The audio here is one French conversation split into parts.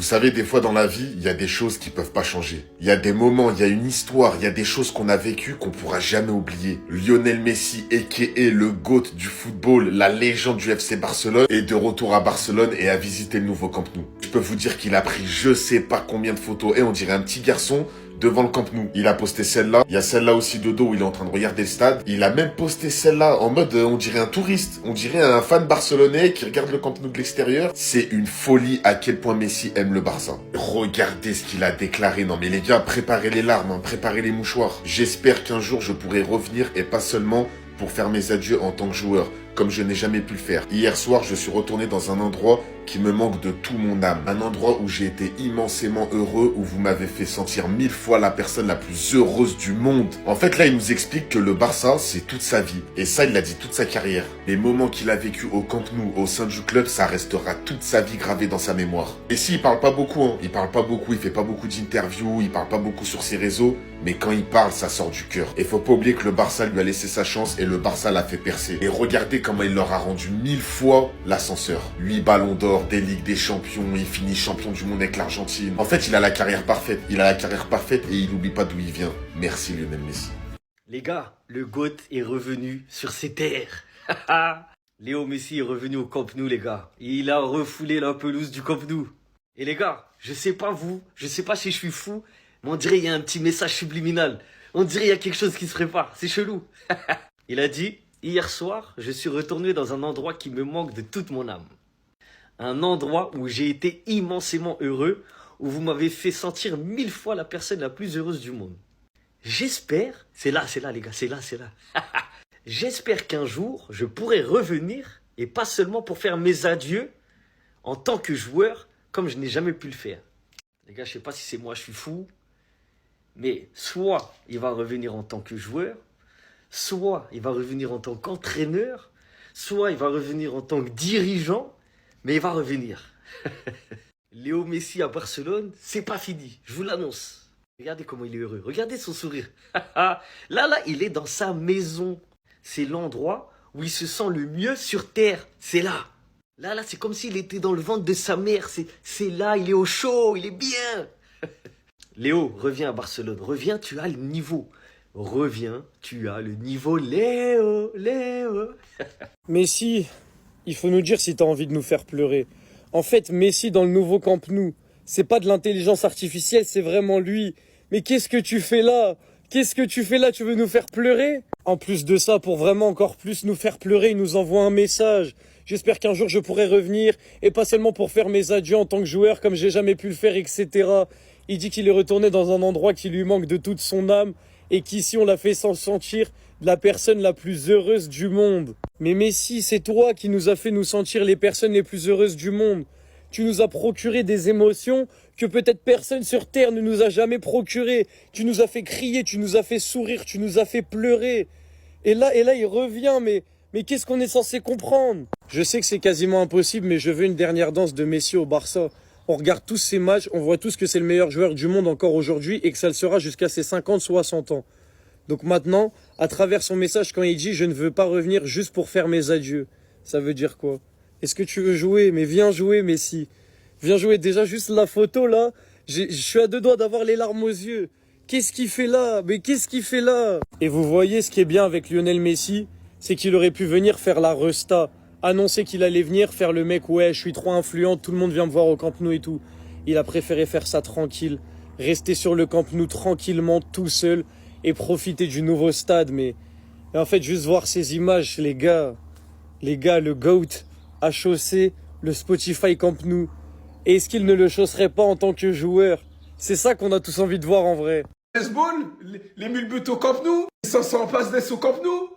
Vous savez, des fois dans la vie, il y a des choses qui peuvent pas changer. Il y a des moments, il y a une histoire, il y a des choses qu'on a vécues qu'on pourra jamais oublier. Lionel Messi, a.k.a. le GOAT du football, la légende du FC Barcelone, est de retour à Barcelone et a visité le nouveau Camp Nou. Je peux vous dire qu'il a pris je sais pas combien de photos et on dirait un petit garçon devant le Camp Nou. Il a posté celle-là. Il y a celle-là aussi de dos où il est en train de regarder le stade. Il a même posté celle-là en mode, on dirait un touriste. On dirait un fan barcelonais qui regarde le Camp Nou de l'extérieur. C'est une folie à quel point Messi aime le Barça. Regardez ce qu'il a déclaré. Non mais les gars, préparez les larmes, hein, préparez les mouchoirs. J'espère qu'un jour je pourrai revenir et pas seulement pour faire mes adieux en tant que joueur, comme je n'ai jamais pu le faire. Hier soir, je suis retourné dans un endroit qui me manque de tout mon âme. Un endroit où j'ai été immensément heureux, où vous m'avez fait sentir 1000 fois la personne la plus heureuse du monde. En fait, là, il nous explique que le Barça, c'est toute sa vie. Et ça, il l'a dit toute sa carrière. Les moments qu'il a vécu au Camp Nou, au sein du club, ça restera toute sa vie gravé dans sa mémoire. Et si, il parle pas beaucoup, hein. Il parle pas beaucoup, il fait pas beaucoup d'interviews, il parle pas beaucoup sur ses réseaux. Mais quand il parle, ça sort du cœur. Et faut pas oublier que le Barça lui a laissé sa chance et le Barça l'a fait percer. Et regardez comment il leur a rendu 1000 fois l'ascenseur. 8 ballons d'or, des Ligues des Champions, il finit champion du monde avec l'Argentine. En fait, il a la carrière parfaite. Il a la carrière parfaite et il n'oublie pas d'où il vient. Merci Lionel Messi. Les gars, le GOAT est revenu sur ses terres. Léo Messi est revenu au Camp Nou, les gars. Il a refoulé la pelouse du Camp Nou. Et les gars, je sais pas vous, je sais pas si je suis fou, mais on dirait qu'il y a un petit message subliminal. On dirait qu'il y a quelque chose qui se prépare. C'est chelou. Il a dit, hier soir, je suis retourné dans un endroit qui me manque de toute mon âme. Un endroit où j'ai été immensément heureux, où vous m'avez fait sentir 1000 fois la personne la plus heureuse du monde. J'espère, c'est là les gars, c'est là. J'espère qu'un jour, je pourrai revenir, et pas seulement pour faire mes adieux, en tant que joueur, comme je n'ai jamais pu le faire. Les gars, je sais pas si c'est moi, je suis fou, mais soit il va revenir en tant que joueur, soit il va revenir en tant qu'entraîneur, soit il va revenir en tant que dirigeant, mais il va revenir. Léo Messi à Barcelone, c'est pas fini, je vous l'annonce. Regardez comment il est heureux, regardez son sourire. Là, il est dans sa maison. C'est l'endroit où il se sent le mieux sur terre, c'est là. Là, c'est comme s'il était dans le ventre de sa mère, c'est là, il est au chaud, il est bien. Léo, reviens à Barcelone, reviens, tu as le niveau. Reviens, tu as le niveau, Léo. Messi, il faut nous dire si t'as envie de nous faire pleurer. En fait, Messi dans le nouveau Camp Nou, c'est pas de l'intelligence artificielle, c'est vraiment lui. Mais qu'est-ce que tu fais là? Qu'est-ce que tu fais là? Tu veux nous faire pleurer? En plus de ça, pour vraiment encore plus nous faire pleurer, il nous envoie un message. J'espère qu'un jour je pourrai revenir, et pas seulement pour faire mes adieux en tant que joueur, comme j'ai jamais pu le faire, etc. Il dit qu'il est retourné dans un endroit qui lui manque de toute son âme, et qu'ici on l'a fait sans sentir la personne la plus heureuse du monde. Mais Messi, c'est toi qui nous as fait nous sentir les personnes les plus heureuses du monde. Tu nous as procuré des émotions que peut-être personne sur Terre ne nous a jamais procurées. Tu nous as fait crier, tu nous as fait sourire, tu nous as fait pleurer. Et là, il revient, mais qu'est-ce qu'on est censé comprendre? Je sais que c'est quasiment impossible, mais je veux une dernière danse de Messi au Barça. On regarde tous ces matchs, on voit tous que c'est le meilleur joueur du monde encore aujourd'hui et que ça le sera jusqu'à ses 50, 60 ans. Donc maintenant, à travers son message, quand il dit « Je ne veux pas revenir juste pour faire mes adieux », ça veut dire quoi? Est-ce que tu veux jouer? Mais viens jouer, Messi. Viens jouer. Déjà, juste la photo, là, je suis à deux doigts d'avoir les larmes aux yeux. Qu'est-ce qu'il fait là? Mais qu'est-ce qu'il fait là? Et vous voyez, ce qui est bien avec Lionel Messi, c'est qu'il aurait pu venir faire la resta, annoncer qu'il allait venir faire le mec « Ouais, je suis trop influent, tout le monde vient me voir au Camp Nou et tout ». Il a préféré faire ça tranquille, rester sur le Camp Nou tranquillement, tout seul, et profiter du nouveau stade. Mais en fait, juste voir ces images, les gars, le GOAT a chaussé le Spotify Camp Nou. Et est-ce qu'il ne le chausserait pas en tant que joueur? C'est ça qu'on a tous envie de voir en vrai. Baseball, les 1000 buts au Camp Nou, les 500 passes d'ess au Camp Nou.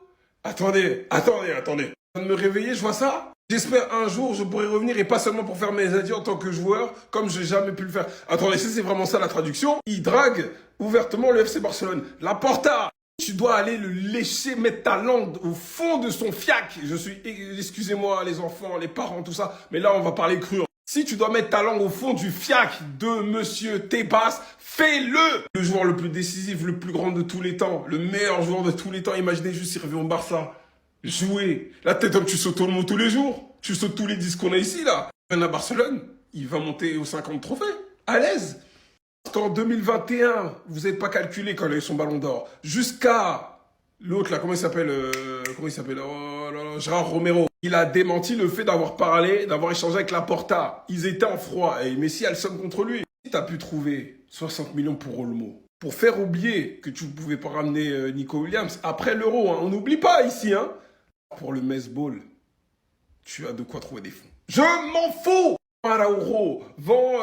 Attendez. Je viens de me réveiller, je vois ça. J'espère un jour je pourrai revenir et pas seulement pour faire mes adieux en tant que joueur, comme j'ai jamais pu le faire. Attendez, c'est vraiment ça la traduction. Il drague ouvertement le FC Barcelone. La Porta. Tu dois aller le lécher, mettre ta langue au fond de son fiac. Excusez-moi les enfants, les parents, tout ça, mais là on va parler cru. Si tu dois mettre ta langue au fond du fiac de Monsieur Tebas, fais-le! Le joueur le plus décisif, le plus grand de tous les temps, le meilleur joueur de tous les temps, imaginez juste s'il revient au Barça. Jouer. Là, t'es comme tu sautes au monde tous les jours. Tu sautes tous les disques qu'on a ici, là. À Barcelone, il va monter aux 50 trophées, à l'aise. Parce qu'en 2021, vous n'avez pas calculé quand il a eu son ballon d'or. Jusqu'à l'autre, là, comment il s'appelle oh là là, Gérard Romero. Il a démenti le fait d'avoir parlé, d'avoir échangé avec Laporta. Ils étaient en froid et Messi a le somme contre lui. Si tu as pu trouver 60 millions pour Olmo, pour faire oublier que tu ne pouvais pas ramener Nico Williams, après l'Euro, hein, on n'oublie pas ici, hein. Pour le Metz Ball, tu as de quoi trouver des fonds. Je m'en fous. Araújo, vend,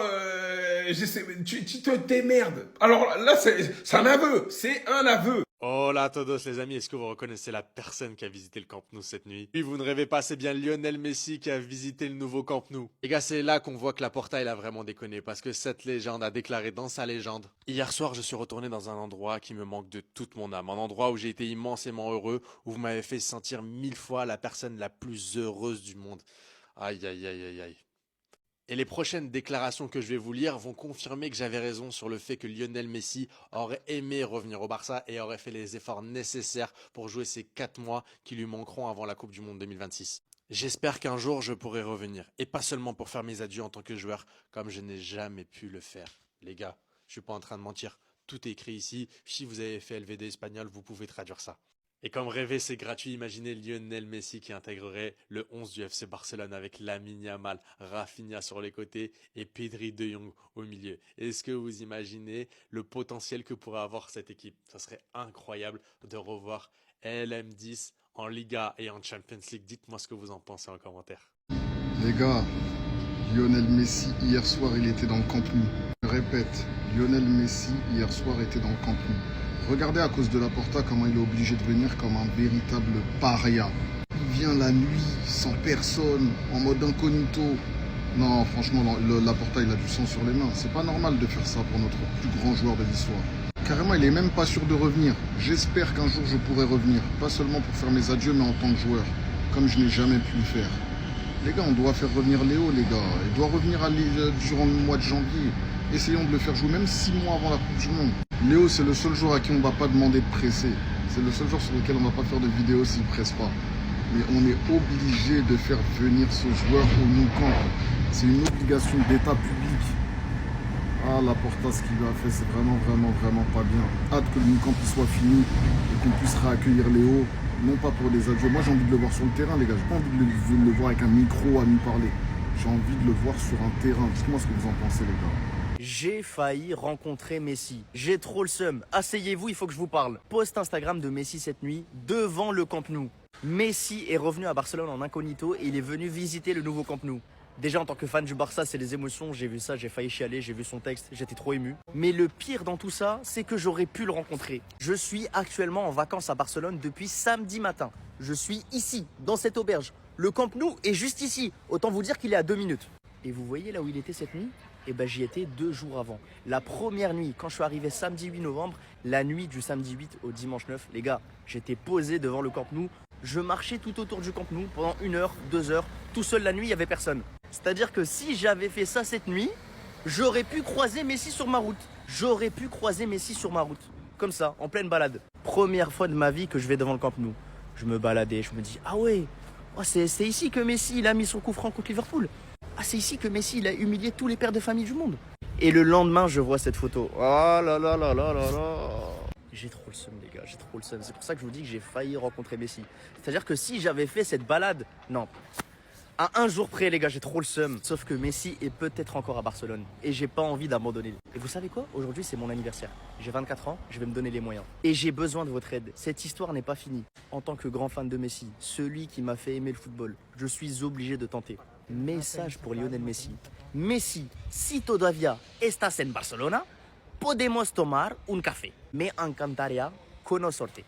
tu te démerdes. Alors là, c'est un aveu, c'est un aveu. Hola a todos les amis, est-ce que vous reconnaissez la personne qui a visité le Camp Nou cette nuit? Oui, vous ne rêvez pas, c'est bien Lionel Messi qui a visité le nouveau Camp Nou. Les gars, c'est là qu'on voit que Laporta il a vraiment déconné, parce que cette légende a déclaré dans sa légende: hier soir, je suis retourné dans un endroit qui me manque de toute mon âme, un endroit où j'ai été immensément heureux, où vous m'avez fait sentir 1000 fois la personne la plus heureuse du monde. Aïe, aïe, aïe, aïe, aïe. Et les prochaines déclarations que je vais vous lire vont confirmer que j'avais raison sur le fait que Lionel Messi aurait aimé revenir au Barça et aurait fait les efforts nécessaires pour jouer ces 4 mois qui lui manqueront avant la Coupe du Monde 2026. J'espère qu'un jour je pourrai revenir, et pas seulement pour faire mes adieux en tant que joueur, comme je n'ai jamais pu le faire. Les gars, je suis pas en train de mentir, tout est écrit ici, si vous avez fait LVD espagnol, vous pouvez traduire ça. Et comme rêver c'est gratuit, imaginez Lionel Messi qui intégrerait le 11 du FC Barcelone avec Lamine Yamal, Rafinha sur les côtés et Pedri de Jong au milieu. Est-ce que vous imaginez le potentiel que pourrait avoir cette équipe? Ça serait incroyable de revoir LM10 en Liga et en Champions League. Dites-moi ce que vous en pensez en commentaire. Les gars, Lionel Messi hier soir il était dans le Camp Nou. Je répète, Lionel Messi hier soir était dans le Camp Nou. Regardez à cause de Laporta comment il est obligé de venir comme un véritable paria. Il vient la nuit, sans personne, en mode incognito. Non, franchement, Laporta il a du sang sur les mains. C'est pas normal de faire ça pour notre plus grand joueur de l'histoire. Carrément, il est même pas sûr de revenir. J'espère qu'un jour je pourrai revenir. Pas seulement pour faire mes adieux, mais en tant que joueur. Comme je n'ai jamais pu le faire. Les gars, on doit faire revenir Léo, les gars. Il doit revenir durant le mois de janvier. Essayons de le faire jouer même 6 mois avant la Coupe du Monde. Léo, c'est le seul joueur à qui on ne va pas demander de presser. C'est le seul joueur sur lequel on ne va pas faire de vidéo s'il ne presse pas. Mais on est obligé de faire venir ce joueur au Nou Camp. C'est une obligation d'État public. Ah, Laporta, ce qu'il a fait, c'est vraiment pas bien. Hâte que le Nou Camp soit fini et qu'on puisse réaccueillir Léo. Non pas pour les adieux. Moi, j'ai envie de le voir sur le terrain, les gars. J'ai pas envie de le voir avec un micro à nous parler. J'ai envie de le voir sur un terrain. Dites-moi ce que vous en pensez, les gars. J'ai failli rencontrer Messi. J'ai trop le seum. Asseyez-vous, il faut que je vous parle. Post Instagram de Messi cette nuit, devant le Camp Nou. Messi est revenu à Barcelone en incognito et il est venu visiter le nouveau Camp Nou. Déjà, en tant que fan du Barça, c'est les émotions. J'ai vu ça, j'ai failli chialer, j'ai vu son texte, j'étais trop ému. Mais le pire dans tout ça, c'est que j'aurais pu le rencontrer. Je suis actuellement en vacances à Barcelone depuis samedi matin. Je suis ici, dans cette auberge. Le Camp Nou est juste ici. Autant vous dire qu'il est à 2 minutes. Et vous voyez là où il était cette nuit ? Eh ben, j'y étais 2 jours avant. La première nuit, quand je suis arrivé samedi 8 novembre, la nuit du samedi 8 au dimanche 9, les gars, j'étais posé devant le Camp Nou. Je marchais tout autour du Camp Nou pendant 1 heure, 2 heures. Tout seul la nuit, il n'y avait personne. C'est-à-dire que si j'avais fait ça cette nuit, j'aurais pu croiser Messi sur ma route. J'aurais pu croiser Messi sur ma route. Comme ça, en pleine balade. Première fois de ma vie que je vais devant le Camp Nou. Je me baladais, je me dis, ah ouais, oh, c'est ici que Messi il a mis son coup franc contre Liverpool. Ah, c'est ici que Messi il a humilié tous les pères de famille du monde. Et le lendemain, je vois cette photo. Oh là là là là là là. J'ai trop le seum, les gars, j'ai trop le seum. C'est pour ça que je vous dis que j'ai failli rencontrer Messi. C'est-à-dire que si j'avais fait cette balade, non. À 1 jour près, les gars, j'ai trop le seum. Sauf que Messi est peut-être encore à Barcelone. Et j'ai pas envie d'abandonner. Et vous savez quoi? Aujourd'hui, c'est mon anniversaire. J'ai 24 ans, je vais me donner les moyens. Et j'ai besoin de votre aide. Cette histoire n'est pas finie. En tant que grand fan de Messi, celui qui m'a fait aimer le football, je suis obligé de tenter. Message pour Lionel Messi. Messi, si todavía estás en Barcelona, podemos tomar un café. Me encantaría conocerte.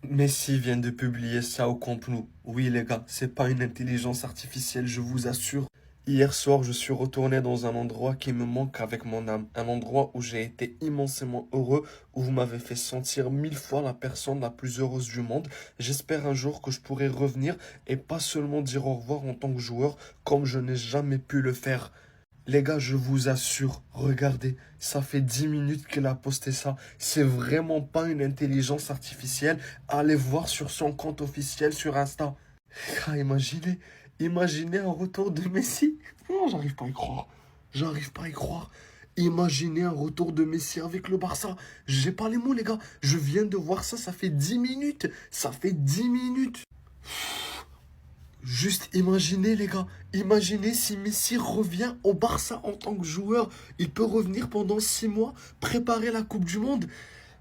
Messi vient de publier ça au Camp Nou. Oui les gars, c'est pas une intelligence artificielle, je vous assure. Hier soir, je suis retourné dans un endroit qui me manque avec mon âme. Un endroit où j'ai été immensément heureux, où vous m'avez fait sentir 1000 fois la personne la plus heureuse du monde. J'espère un jour que je pourrai revenir et pas seulement dire au revoir en tant que joueur, comme je n'ai jamais pu le faire. Les gars, je vous assure, regardez, ça fait 10 minutes qu'il a posté ça. C'est vraiment pas une intelligence artificielle. Allez voir sur son compte officiel sur Insta. Ah, imaginez un retour de Messi. Non, j'arrive pas à y croire. J'arrive pas à y croire. Imaginez un retour de Messi avec le Barça. J'ai pas les mots, les gars. Je viens de voir ça, ça fait 10 minutes. Ça fait 10 minutes. Juste imaginez, les gars. Imaginez si Messi revient au Barça en tant que joueur. Il peut revenir pendant 6 mois, préparer la Coupe du Monde.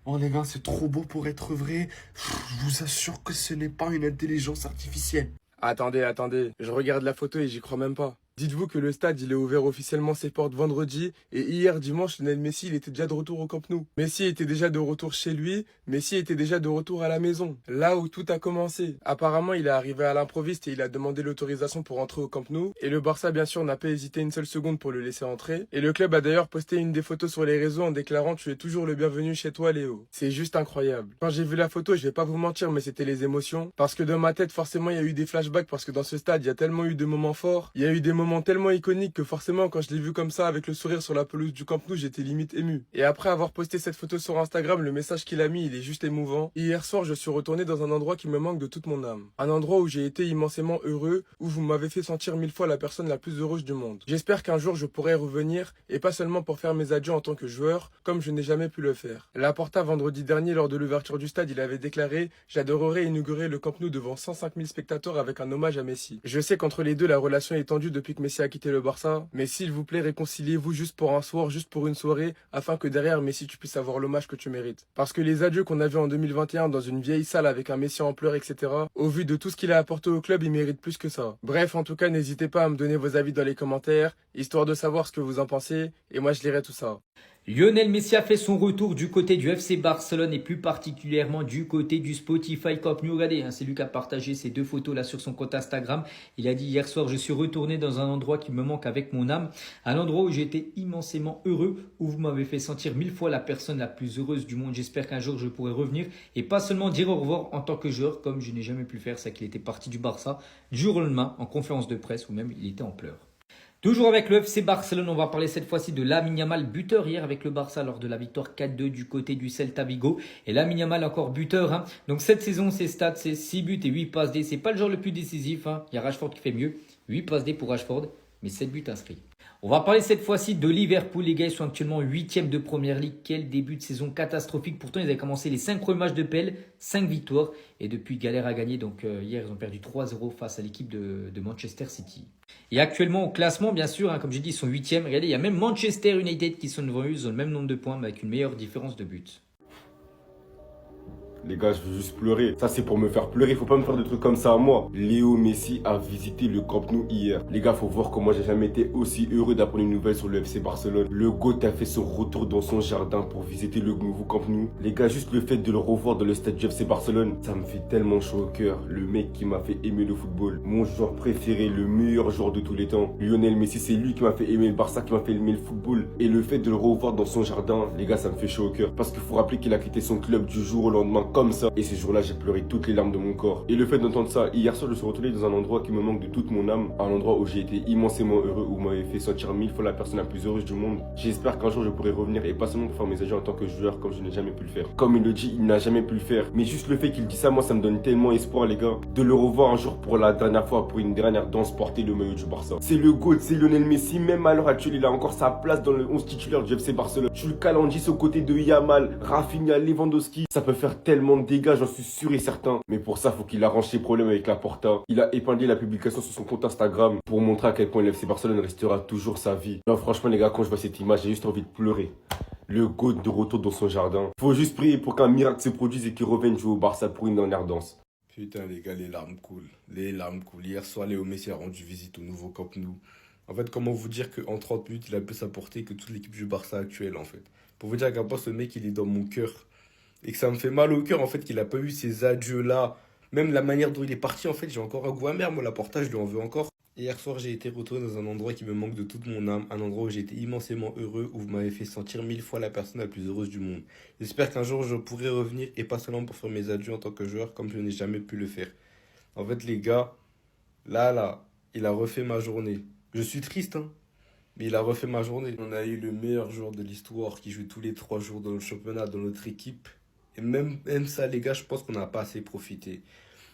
Oh les gars, c'est trop beau pour être vrai. Je vous assure que ce n'est pas une intelligence artificielle. Attendez, je regarde la photo et j'y crois même pas. Dites-vous que le stade, il est ouvert officiellement ses portes vendredi et hier dimanche, Lionel Messi, il était déjà de retour au Camp Nou. Messi était déjà de retour chez lui, Messi était déjà de retour à la maison, là où tout a commencé. Apparemment, il est arrivé à l'improviste et il a demandé l'autorisation pour entrer au Camp Nou et le Barça, bien sûr, n'a pas hésité une seule seconde pour le laisser entrer. Et le club a d'ailleurs posté une des photos sur les réseaux en déclarant: "Tu es toujours le bienvenu chez toi, Léo." C'est juste incroyable. Quand j'ai vu la photo, je vais pas vous mentir, mais c'était les émotions. Parce que dans ma tête, forcément, il y a eu des flashbacks parce que dans ce stade, il y a tellement eu de moments forts, il y a eu des moments tellement iconiques que forcément quand je l'ai vu comme ça avec le sourire sur la pelouse du Camp Nou, j'étais limite ému. Et après avoir posté cette photo sur Instagram, le message qu'il a mis, il est juste émouvant. Hier soir, je suis retourné dans un endroit qui me manque de toute mon âme. Un endroit où j'ai été immensément heureux, où vous m'avez fait sentir 1000 fois la personne la plus heureuse du monde. J'espère qu'un jour je pourrai revenir, et pas seulement pour faire mes adieux en tant que joueur, comme je n'ai jamais pu le faire. Laporta, vendredi dernier, lors de l'ouverture du stade, il avait déclaré: "J'adorerais inaugurer le Camp Nou devant 105 000 spectateurs avec un hommage à Messi." Je sais qu'entre les deux, la relation est tendue depuis que Messi a quitté le Barça, mais s'il vous plaît, réconciliez-vous juste pour un soir, juste pour une soirée, afin que derrière Messi, tu puisses avoir l'hommage que tu mérites. Parce que les adieux qu'on a vus en 2021 dans une vieille salle avec un Messi en pleurs, etc., au vu de tout ce qu'il a apporté au club, il mérite plus que ça. Bref, en tout cas, n'hésitez pas à me donner vos avis dans les commentaires, histoire de savoir ce que vous en pensez, et moi je lirai tout ça. Lionel Messi a fait son retour du côté du FC Barcelone et plus particulièrement du côté du Spotify Camp Nou. Regardez, hein, c'est lui qui a partagé ces deux photos là sur son compte Instagram. Il a dit: "Hier soir, je suis retourné dans un endroit qui me manque avec mon âme, un endroit où j'ai été immensément heureux, où vous m'avez fait sentir 1000 fois la personne la plus heureuse du monde. J'espère qu'un jour je pourrai revenir et pas seulement dire au revoir en tant que joueur comme je n'ai jamais pu le faire." C'est qu'il était parti du Barça du jour au lendemain en conférence de presse où même il était en pleurs. Toujours avec le FC Barcelone, on va parler cette fois-ci de Lamine Yamal, buteur hier avec le Barça lors de la victoire 4-2 du côté du Celta Vigo. Et Lamine Yamal encore buteur. Hein. Donc cette saison, ses stats, c'est 6 buts et 8 passes D. C'est pas le genre le plus décisif. Hein. Il y a Rashford qui fait mieux. 8 passes D pour Rashford, mais 7 buts inscrits. On va parler cette fois-ci de Liverpool. Les gars, ils sont actuellement 8e de Première Ligue. Quel début de saison catastrophique. Pourtant, ils avaient commencé les 5 premiers matchs de PL, 5 victoires. Et depuis, galère à gagner. Donc hier, ils ont perdu 3-0 face à l'équipe de Manchester City. Et actuellement, au classement, bien sûr, hein, comme j'ai dit, ils sont 8e. Regardez, il y a même Manchester United qui sont devant eux. Ils ont le même nombre de points, mais avec une meilleure différence de buts. Les gars, je veux juste pleurer. Ça, c'est pour me faire pleurer. Faut pas me faire de trucs comme ça à moi. Léo Messi a visité le Camp Nou hier. Les gars, faut voir comment j'ai jamais été aussi heureux d'apprendre une nouvelle sur le FC Barcelone. Le GOAT a fait son retour dans son jardin pour visiter le nouveau Camp Nou. Les gars, juste le fait de le revoir dans le stade du FC Barcelone, ça me fait tellement chaud au cœur. Le mec qui m'a fait aimer le football. Mon joueur préféré, le meilleur joueur de tous les temps. Lionel Messi, c'est lui qui m'a fait aimer le Barça, qui m'a fait aimer le football. Et le fait de le revoir dans son jardin, les gars, ça me fait chaud au cœur. Parce qu'il faut rappeler qu'il a quitté son club du jour au lendemain comme ça. Et ces jours-là, j'ai pleuré toutes les larmes de mon corps. Et le fait d'entendre ça, hier soir, je suis retourné dans un endroit qui me manque de toute mon âme. Un endroit où j'ai été immensément heureux, où m'avait fait sentir 1000 fois la personne la plus heureuse du monde. J'espère qu'un jour, je pourrai revenir et pas seulement pour faire mes adieux en tant que joueur, comme je n'ai jamais pu le faire. Comme il le dit, il n'a jamais pu le faire. Mais juste le fait qu'il dit ça, moi, ça me donne tellement espoir, les gars. De le revoir un jour pour la dernière fois, pour une dernière danse, porter le maillot du Barça. C'est le GOAT, c'est Lionel Messi. Même à l'heure actuelle, il a encore sa place dans le 11 titulaire du FC Barcelone. Tu le calandis aux côtés de Yamal, Rafinha, Lewandowski. Ça peut faire tellement de dégâts, j'en suis sûr et certain. Mais pour ça, faut qu'il arrange ses problèmes avec Laporta. Il a épinglé la publication sur son compte Instagram pour montrer à quel point le FC Barcelone restera toujours sa vie. Non, franchement, les gars, quand je vois cette image, j'ai juste envie de pleurer. Le GOAT de retour dans son jardin. Faut juste prier pour qu'un miracle se produise et qu'il revienne jouer au Barça pour une dernière danse. Putain, les gars, les larmes coulent. Les larmes coulent. Hier soir, Léo Messi a rendu visite au nouveau Camp Nou. En fait, comment vous dire qu'en 30 minutes, il a plus apporté que toute l'équipe du Barça actuelle, en fait. Pour vous dire à quel point ce mec, il est dans mon cœur. Et que ça me fait mal au cœur, en fait, qu'il a pas eu ces adieux-là. Même la manière dont il est parti, en fait, j'ai encore un goût amer. Moi, Laporta, je lui en veux encore. Hier soir, j'ai été retourné dans un endroit qui me manque de toute mon âme. Un endroit où j'ai été immensément heureux, où vous m'avez fait sentir 1000 fois la personne la plus heureuse du monde. J'espère qu'un jour, je pourrai revenir, et pas seulement pour faire mes adieux en tant que joueur, comme je n'ai jamais pu le faire. En fait, les gars, là, il a refait ma journée. Je suis triste, hein, mais il a refait ma journée. On a eu le meilleur joueur de l'histoire qui joue tous les 3 jours dans le championnat, dans notre équipe. Et même ça, les gars, je pense qu'on n'a pas assez profité.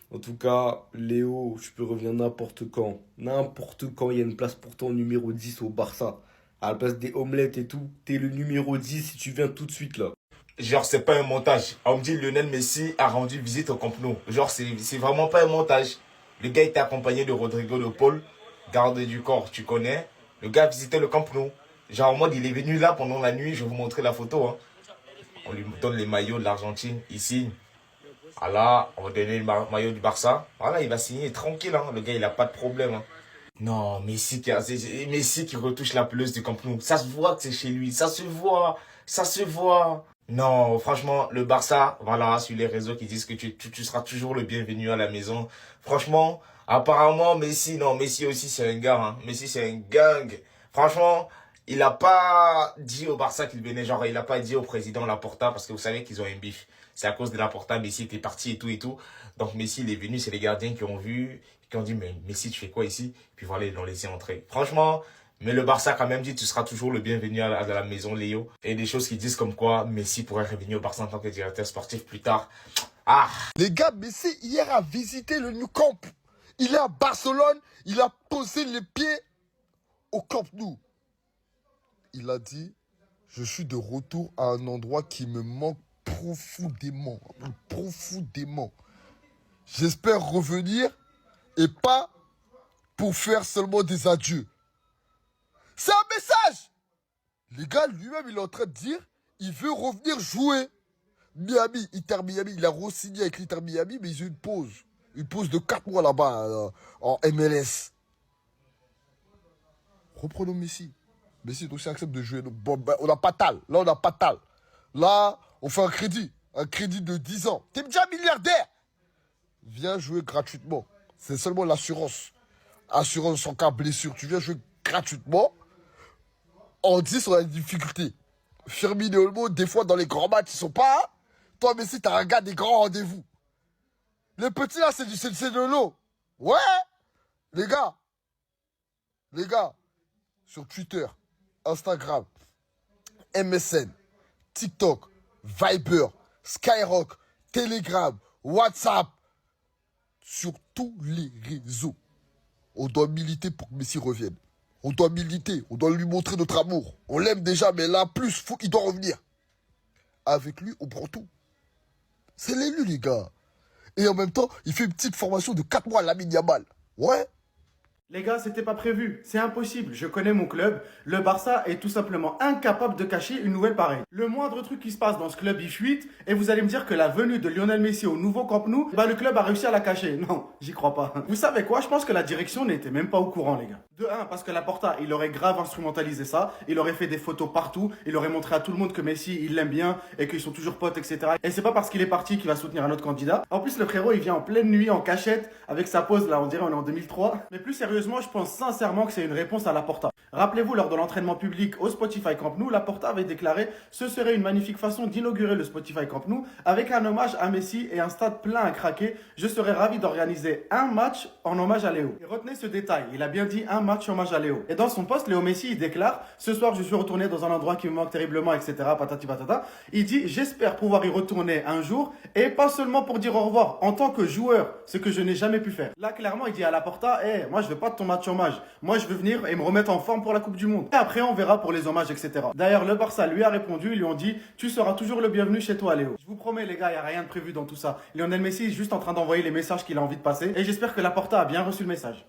En tout cas, Léo, je peux revenir n'importe quand. N'importe quand, il y a une place pour toi en numéro 10 au Barça. À la place des omelettes et tout, t'es le numéro 10 si tu viens tout de suite là. Genre, c'est pas un montage. On me dit Lionel Messi a rendu visite au Camp Nou. Genre, c'est vraiment pas un montage. Le gars était accompagné de Rodrigo de Paul, garde du corps, tu connais. Le gars visitait le Camp Nou. Genre, en mode, il est venu là pendant la nuit. Je vais vous montrer la photo. Hein. On lui donne les maillots de l'Argentine. Il signe. Voilà, on va donner le maillot du Barça. Voilà, il va signer tranquille. Hein. Le gars, il a pas de problème. Hein. Non, Messi qui retouche la pelouse du Camp Nou. Ça se voit que c'est chez lui. Ça se voit. Ça se voit. Non, franchement, le Barça, voilà, sur les réseaux qui disent que tu seras toujours le bienvenu à la maison. Franchement, apparemment, Messi aussi, c'est un gars. Hein. Messi, c'est un gang. Franchement, il a pas dit au Barça qu'il venait, genre, il a pas dit au président Laporta, parce que vous savez qu'ils ont un bif. C'est à cause de Laporta, Messi était parti et tout et tout. Donc, Messi, il est venu, c'est les gardiens qui ont vu, qui ont dit, mais Messi, tu fais quoi ici? Puis voilà, ils l'ont laissé entrer. Franchement, mais le Barça a quand même dit, tu seras toujours le bienvenu à la maison, Léo. Et des choses qui disent comme quoi, Messi pourrait revenir au Barça en tant que directeur sportif plus tard. Ah! Les gars, Messi, hier, a visité le Nou Camp. Il est à Barcelone, il a posé les pieds au Camp Nou. Il a dit, je suis de retour à un endroit qui me manque profondément. Profondément. J'espère revenir et pas pour faire seulement des adieux. C'est un message! Les gars, lui-même, il est en train de dire, il veut revenir jouer. Miami, Inter Miami, il a re-signé avec l'Inter Miami, mais ils ont une pause. Une pause de 4 mois là-bas, en MLS. Reprenons Messi. Messi aussi accepte de jouer. Bon, ben, on n'a pas tal. Là, on n'a pas tal. Là, on fait un crédit. Un crédit de 10 ans. T'es déjà milliardaire. Viens jouer gratuitement. C'est seulement l'assurance. Assurance en cas de blessure. Tu viens jouer gratuitement. En 10, on a des difficultés. Firmino et Olmo, des fois, dans les grands matchs, ils sont pas. Toi, Messi, t'as un gars des grands rendez-vous. Les petits, là, c'est de l'eau. Ouais. Les gars, sur Twitter, Instagram, MSN, TikTok, Viber, Skyrock, Telegram, WhatsApp, sur tous les réseaux. On doit militer pour que Messi revienne. On doit militer, on doit lui montrer notre amour. On l'aime déjà, mais là, plus, il doit revenir. Avec lui, on prend tout. C'est l'élu, les gars. Et en même temps, il fait une petite formation de 4 mois à Lamine Yamal. Ouais. Les gars, c'était pas prévu. C'est impossible. Je connais mon club. Le Barça est tout simplement incapable de cacher une nouvelle pareille. Le moindre truc qui se passe dans ce club, il fuite. Et vous allez me dire que la venue de Lionel Messi au nouveau Camp Nou, le club a réussi à la cacher. Non, j'y crois pas. Vous savez quoi? Je pense que la direction n'était même pas au courant, les gars. De 1, parce que Laporta, il aurait grave instrumentalisé ça. Il aurait fait des photos partout. Il aurait montré à tout le monde que Messi, il l'aime bien et qu'ils sont toujours potes, etc. Et c'est pas parce qu'il est parti qu'il va soutenir un autre candidat. En plus, le frérot, il vient en pleine nuit, en cachette, avec sa pose là, on dirait on est en 2003. Mais plus sérieusement, je pense sincèrement que c'est une réponse à Laporta. Rappelez-vous, lors de l'entraînement public au Spotify Camp Nou, Laporta avait déclaré « Ce serait une magnifique façon d'inaugurer le Spotify Camp Nou avec un hommage à Messi et un stade plein à craquer. Je serais ravi d'organiser un match en hommage à Léo. » Et retenez ce détail, il a bien dit un match en hommage à Léo. Et dans son post, Léo Messi, il déclare « Ce soir, je suis retourné dans un endroit qui me manque terriblement, etc. patati patata. » Il dit « J'espère pouvoir y retourner un jour et pas seulement pour dire au revoir en tant que joueur, ce que je n'ai jamais pu faire. » Là, clairement, il dit à Laporta « Hey, moi, je veux pas de ton match hommage. Moi, je veux venir et me remettre en forme pour la Coupe du Monde. Et après, on verra pour les hommages, etc. » D'ailleurs, le Barça lui a répondu, ils lui ont dit « Tu seras toujours le bienvenu chez toi, Léo. » Je vous promets, les gars, il n'y a rien de prévu dans tout ça. Lionel Messi est juste en train d'envoyer les messages qu'il a envie de passer. Et j'espère que Laporta a bien reçu le message.